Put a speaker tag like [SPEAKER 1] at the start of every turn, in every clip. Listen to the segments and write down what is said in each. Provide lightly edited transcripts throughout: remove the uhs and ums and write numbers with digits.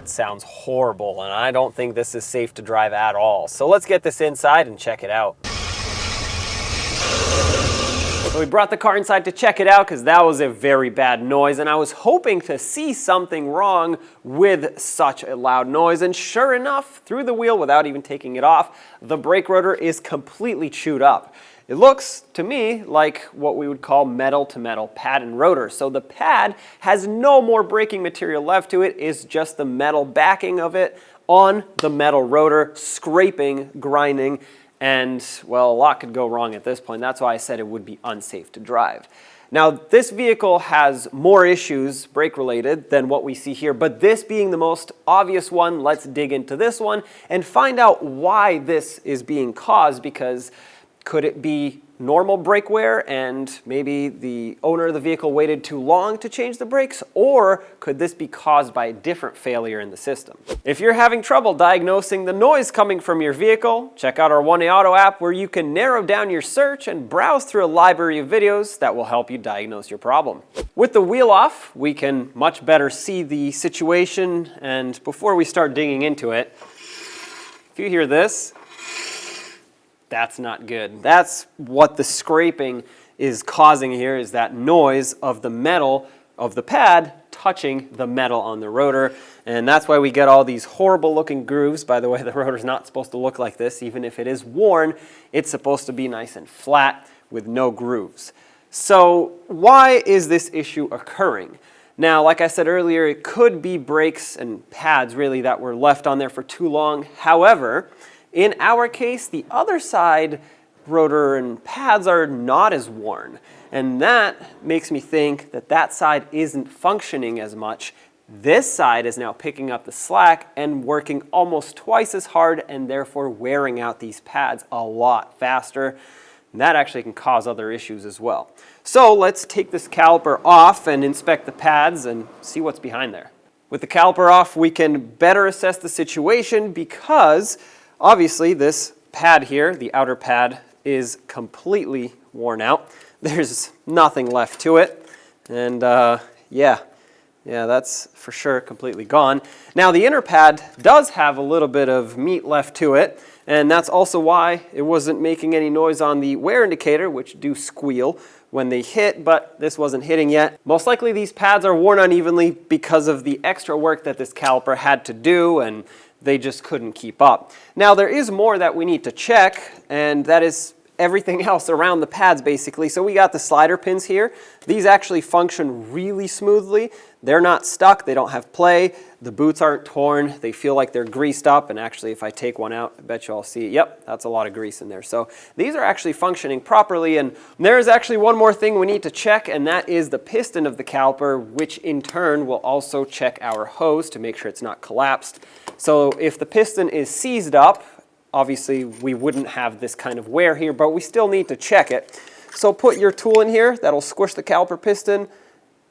[SPEAKER 1] That sounds horrible, and I don't think this is safe to drive at all. So let's get this inside and check it out. So we brought the car inside to check it out because that was a very bad noise, and I was hoping to see something wrong with such a loud noise, and sure enough, through the wheel without even taking it off, the brake rotor is completely chewed up. It looks to me like what we would call metal-to-metal pad and rotor. So the pad has no more braking material left to it, it's just the metal backing of it on the metal rotor, scraping, grinding, and, well, a lot could go wrong at this point. That's why I said it would be unsafe to drive. Now, this vehicle has more issues, brake-related, than what we see here, but this being the most obvious one, let's dig into this one and find out why this is being caused, because could it be normal brake wear and maybe the owner of the vehicle waited too long to change the brakes, or could this be caused by a different failure in the system? If you're having trouble diagnosing the noise coming from your vehicle, check out our 1A Auto app where you can narrow down your search and browse through a library of videos that will help you diagnose your problem. With the wheel off, we can much better see the situation, and before we start digging into it, if you hear this, that's not good. That's what the scraping is causing here, is that noise of the metal of the pad touching the metal on the rotor. And that's why we get all these horrible looking grooves. By the way, the rotor's not supposed to look like this. Even if it is worn, it's supposed to be nice and flat with no grooves. So why is this issue occurring? Now, like I said earlier, it could be brakes and pads really that were left on there for too long. However, in our case, the other side rotor and pads are not as worn, and that makes me think that that side isn't functioning as much. This side is now picking up the slack and working almost twice as hard, and therefore wearing out these pads a lot faster. And that actually can cause other issues as well. So let's take this caliper off and inspect the pads and see what's behind there. With the caliper off, we can better assess the situation because obviously, this pad here, the outer pad, is completely worn out. There's nothing left to it. And yeah, that's for sure completely gone. Now, the inner pad does have a little bit of meat left to it, and that's also why it wasn't making any noise on the wear indicator, which do squeal when they hit, but this wasn't hitting yet. Most likely these pads are worn unevenly because of the extra work that this caliper had to do, and they just couldn't keep up. Now, there is more that we need to check, and that is everything else around the pads, basically. So we got the slider pins here. These actually function really smoothly. They're not stuck. They don't have play. The boots aren't torn. They feel like they're greased up, and actually, if I take one out, I bet you all see, yep, that's a lot of grease in there. So these are actually functioning properly, and there is actually one more thing we need to check, and that is the piston of the caliper, which in turn will also check our hose to make sure it's not collapsed. So if the piston is seized up, obviously we wouldn't have this kind of wear here, but we still need to check it. So put your tool in here, that'll squish the caliper piston,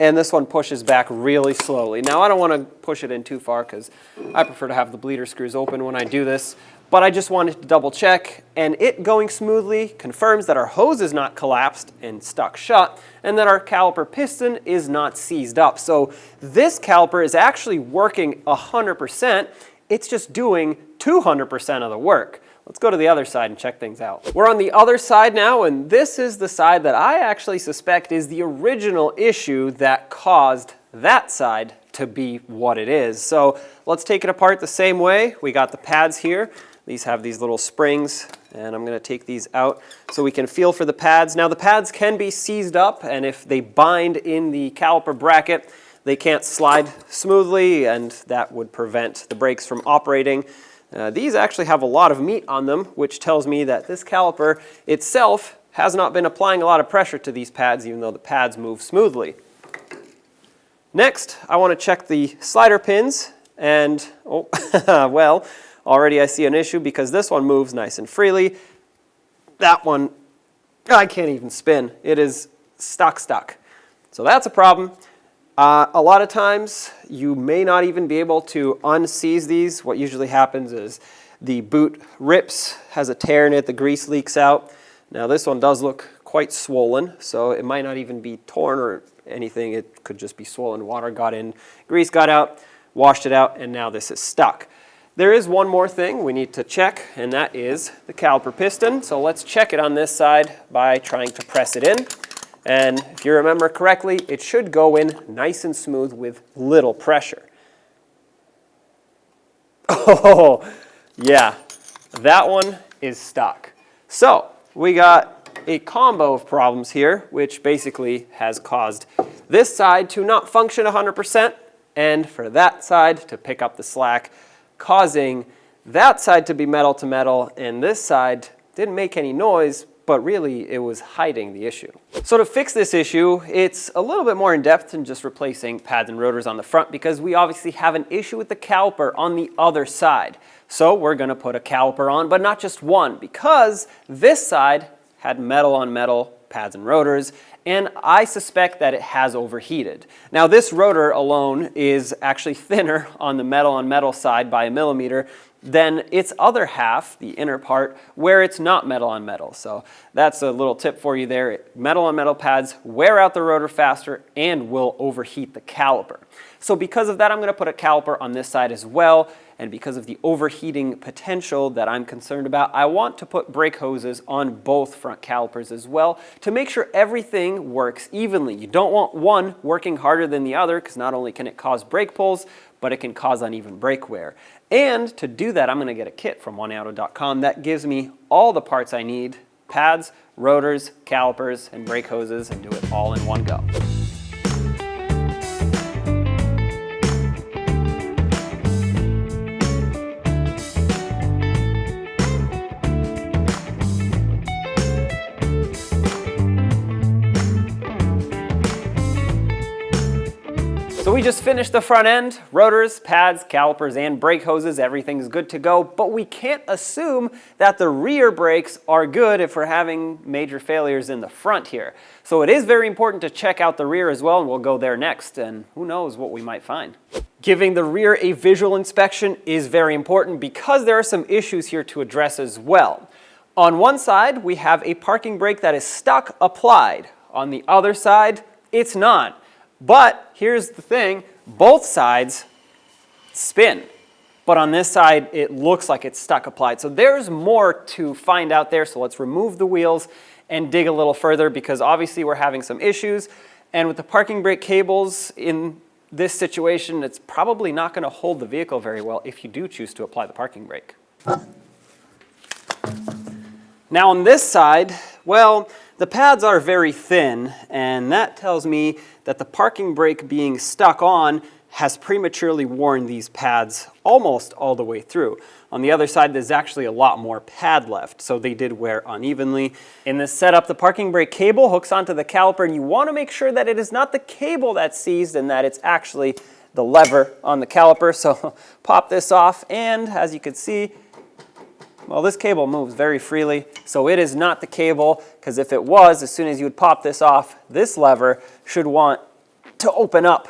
[SPEAKER 1] and this one pushes back really slowly. Now, I don't want to push it in too far because I prefer to have the bleeder screws open when I do this, but I just wanted to double check, and it going smoothly confirms that our hose is not collapsed and stuck shut, and that our caliper piston is not seized up. So this caliper is actually working 100%. It's just doing 200% of the work. Let's go to the other side and check things out. We're on the other side now, and this is the side that I actually suspect is the original issue that caused that side to be what it is. So let's take it apart the same way. We got the pads here. These have these little springs, and I'm going to take these out so we can feel for the pads. Now, the pads can be seized up, and if they bind in the caliper bracket, they can't slide smoothly, and that would prevent the brakes from operating. These actually have a lot of meat on them, which tells me that this caliper itself has not been applying a lot of pressure to these pads, even though the pads move smoothly. Next, I want to check the slider pins, and well, already I see an issue because this one moves nice and freely. That one, I can't even spin. It is stuck. So that's a problem. A lot of times, you may not even be able to unseize these. What usually happens is the boot rips, has a tear in it, the grease leaks out. Now this one does look quite swollen, so it might not even be torn or anything. It could just be swollen. Water got in, grease got out. washed it out, and now this is stuck. There is one more thing we need to check, and that is the caliper piston. So let's check it on this side by trying to press it in. And if you remember correctly, it should go in nice and smooth with little pressure. Oh, yeah, that one is stuck. So we got a combo of problems here, which basically has caused this side to not function 100%, and for that side to pick up the slack, causing that side to be metal to metal, and this side didn't make any noise, but really it was hiding the issue. So to fix this issue, it's a little bit more in depth than just replacing pads and rotors on the front, because we obviously have an issue with the caliper on the other side. So we're gonna put a caliper on, but not just one, because this side had metal on metal pads and rotors, and I suspect that it has overheated. Now this rotor alone is actually thinner on the metal on metal side by 1 millimeter than its other half, the inner part, where it's not metal on metal. So that's a little tip for you there. Metal on metal pads wear out the rotor faster and will overheat the caliper. So because of that, I'm going to put a caliper on this side as well. And because of the overheating potential that I'm concerned about, I want to put brake hoses on both front calipers as well to make sure everything works evenly. You don't want one working harder than the other, because not only can it cause brake pulls, but it can cause uneven brake wear. And to do that, I'm going to get a kit from oneauto.com that gives me all the parts I need: pads, rotors, calipers, and brake hoses, and do it all in one go. So we just finished the front end, rotors, pads, calipers, and brake hoses. Everything's good to go, but we can't assume that the rear brakes are good if we're having major failures in the front here. So it is very important to check out the rear as well, and we'll go there next, and who knows what we might find. Giving the rear a visual inspection is very important because there are some issues here to address as well. On one side, we have a parking brake that is stuck applied. On the other side, it's not. But here's the thing, both sides spin, but on this side it looks like it's stuck applied. So there's more to find out there, so let's remove the wheels and dig a little further, because obviously we're having some issues, and with the parking brake cables in this situation, it's probably not going to hold the vehicle very well if you do choose to apply the parking brake. Now on this side, well, the pads are very thin, and that tells me that the parking brake being stuck on has prematurely worn these pads almost all the way through. On the other side, there's actually a lot more pad left, so they did wear unevenly. In this setup, the parking brake cable hooks onto the caliper, and you want to make sure that it is not the cable that's seized and that it's actually the lever on the caliper. So pop this off, and as you can see, well, this cable moves very freely, so it is not the cable, because if it was, as soon as you would pop this off, this lever should want to open up.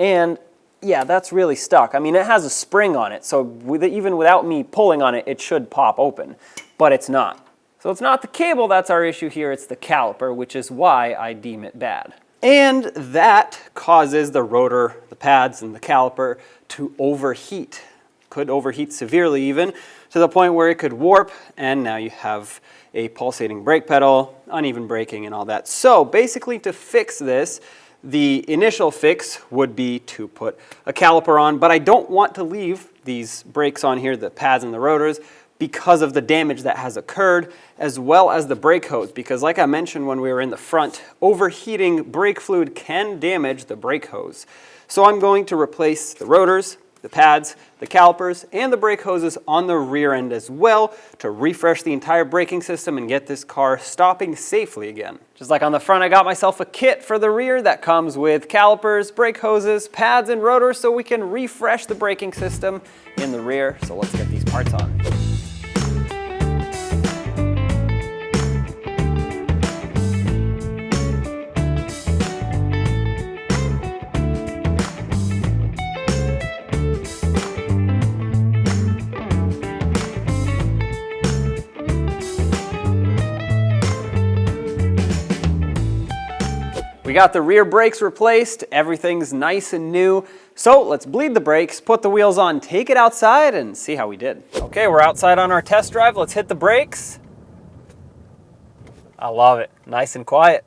[SPEAKER 1] And yeah, that's really stuck. I mean, it has a spring on it, so even without me pulling on it, it should pop open, but it's not. So it's not the cable that's our issue here, it's the caliper, which is why I deem it bad. And that causes the rotor, the pads, and the caliper to overheat. Could overheat severely even, to the point where it could warp, and now you have a pulsating brake pedal, uneven braking, and all that. So basically, to fix this, the initial fix would be to put a caliper on, but I don't want to leave these brakes on here, the pads and the rotors, because of the damage that has occurred, as well as the brake hose, because like I mentioned when we were in the front, overheating brake fluid can damage the brake hose. So I'm going to replace the rotors, the pads, the calipers, and the brake hoses on the rear end as well to refresh the entire braking system and get this car stopping safely again. Just like on the front, I got myself a kit for the rear that comes with calipers, brake hoses, pads, and rotors so we can refresh the braking system in the rear. So let's get these parts on. We got the rear brakes replaced, everything's nice and new. So let's bleed the brakes, put the wheels on, take it outside, and see how we did. Okay, we're outside on our test drive. Let's hit the brakes. I love it, nice and quiet.